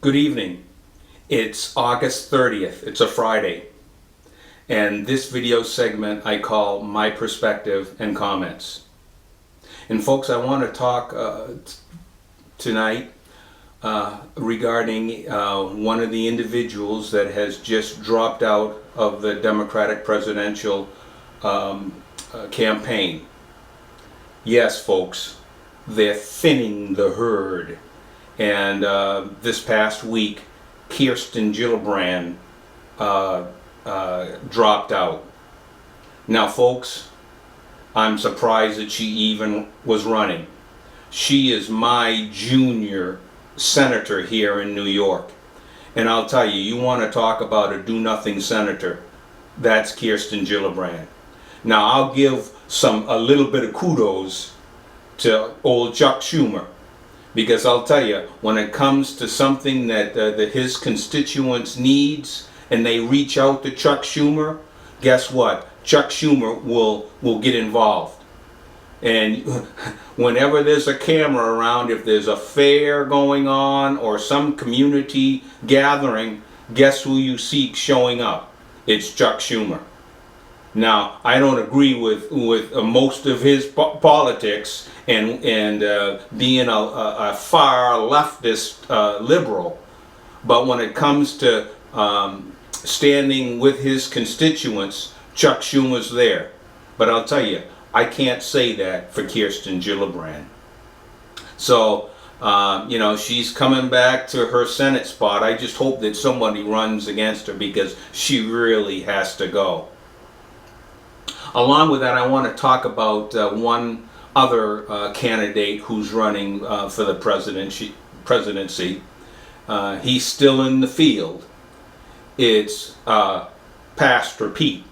Good evening. It's August 30th. It's a Friday. And this video segment I call My Perspective and Comments. And folks, I want to talk tonight regarding one of the individuals that has just dropped out of the Democratic presidential campaign. Yes, folks, they're thinning the herd. And this past week, Kirsten Gillibrand dropped out. Now, folks, I'm surprised that she even was running. She is my junior senator here in New York. And I'll tell you, you want to talk about a do-nothing senator, that's Kirsten Gillibrand. Now, I'll give a little bit of kudos to old Chuck Schumer. Because I'll tell you, when it comes to something that his constituents needs, and they reach out to Chuck Schumer, guess what? Chuck Schumer will get involved. And whenever there's a camera around, if there's a fair going on or some community gathering, guess who you see showing up? It's Chuck Schumer. Now, I don't agree with most of his politics and being a far leftist liberal, but when it comes to standing with his constituents, Chuck Schumer's there. But I'll tell you, I can't say that for Kirsten Gillibrand. So, she's coming back to her Senate spot. I just hope that somebody runs against her because she really has to go. Along with that, I want to talk about one other candidate who's running for the presidency. He's still in the field. It's Pastor Pete.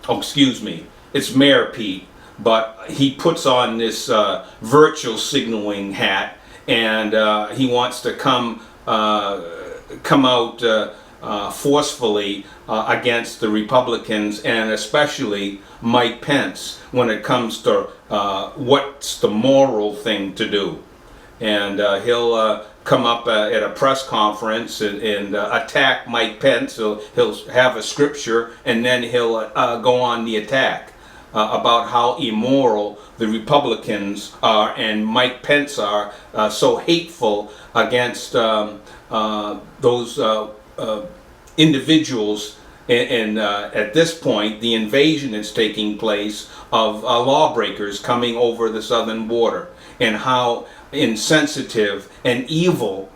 Oh, excuse me. It's Mayor Pete. But he puts on this virtual signaling hat, and he wants to come out forcefully against the Republicans, and especially Mike Pence when it comes to what's the moral thing to do. And he'll come up at a press conference and attack Mike Pence. He'll have a scripture, and then he'll go on the attack about how immoral the Republicans are and Mike Pence are, so hateful against those individuals, and at this point the invasion that's taking place of lawbreakers coming over the southern border, and how insensitive and evil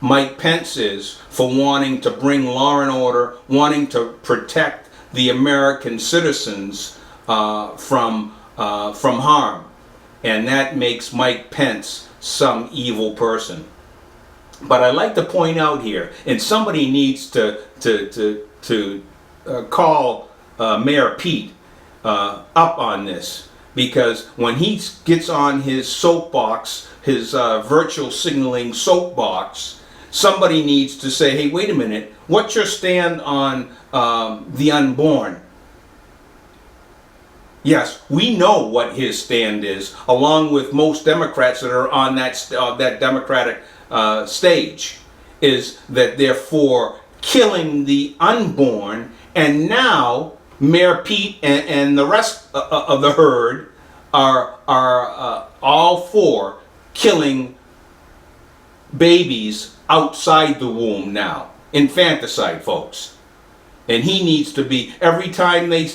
Mike Pence is for wanting to bring law and order, wanting to protect the American citizens from harm, and that makes Mike Pence some evil person. But I'd like to point out here, and somebody needs to call Mayor Pete up on this, because when he gets on his soapbox, his virtual signaling soapbox, somebody needs to say, hey, wait a minute, what's your stand on the unborn? Yes, we know what his stand is, along with most Democrats that are on that Democratic stage, is that they're for killing the unborn. And now Mayor Pete and the rest of the herd are all for killing babies outside the womb now. Infanticide, folks. And he needs to be, every time they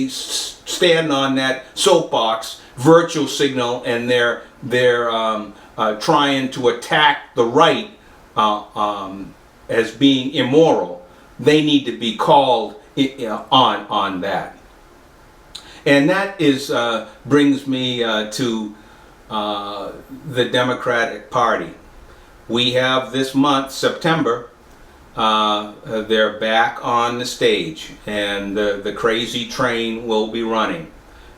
stand on that soapbox, virtual signal, and they're trying to attack the right as being immoral, they need to be called on that. And that is brings me to the Democratic Party. We have this month, September, they're back on the stage, and the crazy train will be running.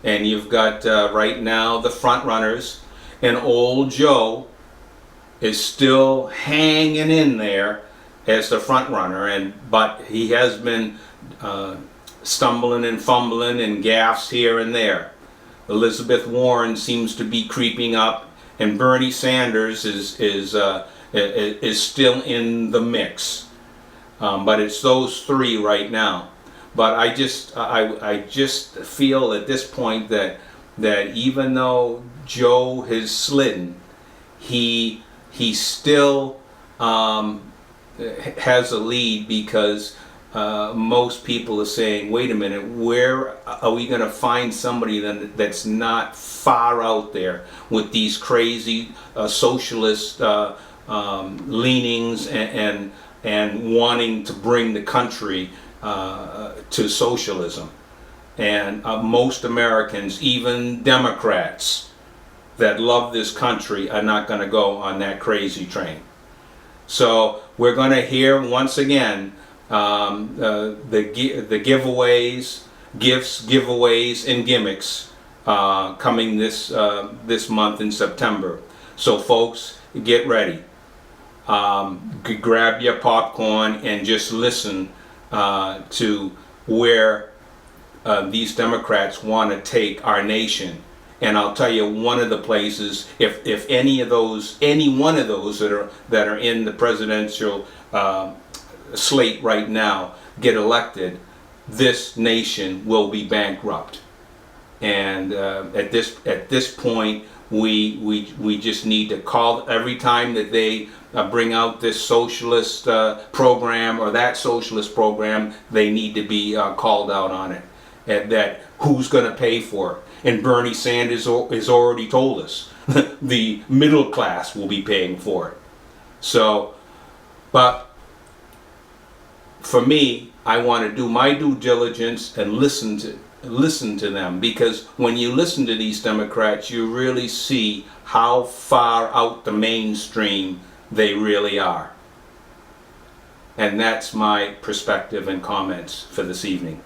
And you've got right now the front runners, and old Joe is still hanging in there as the front runner, but he has been stumbling and fumbling and gaffes here and there. Elizabeth Warren seems to be creeping up, and Bernie Sanders is is still in the mix. But it's those three right now. But I just feel at this point that even though Joe has slidden, he still has a lead, because most people are saying, wait a minute, where are we going to find somebody that's not far out there with these crazy socialist leanings and wanting to bring the country to socialism. And most Americans, even Democrats that love this country, are not going to go on that crazy train. So we're going to hear once again the giveaways, gifts, giveaways, and gimmicks coming this month in September. So folks, get ready. Grab your popcorn and just listen to where these Democrats want to take our nation. And I'll tell you, one of the places, if any one of those that are in the presidential slate right now get elected, this nation will be bankrupt. And at this point, we just need to call every time that they bring out this socialist program or that socialist program, they need to be called out on it. And that who's going to pay for it? And Bernie Sanders has already told us the middle class will be paying for it. So, but for me, I want to do my due diligence and listen to them, because when you listen to these Democrats, you really see how far out the mainstream they really are. And that's my perspective and comments for this evening.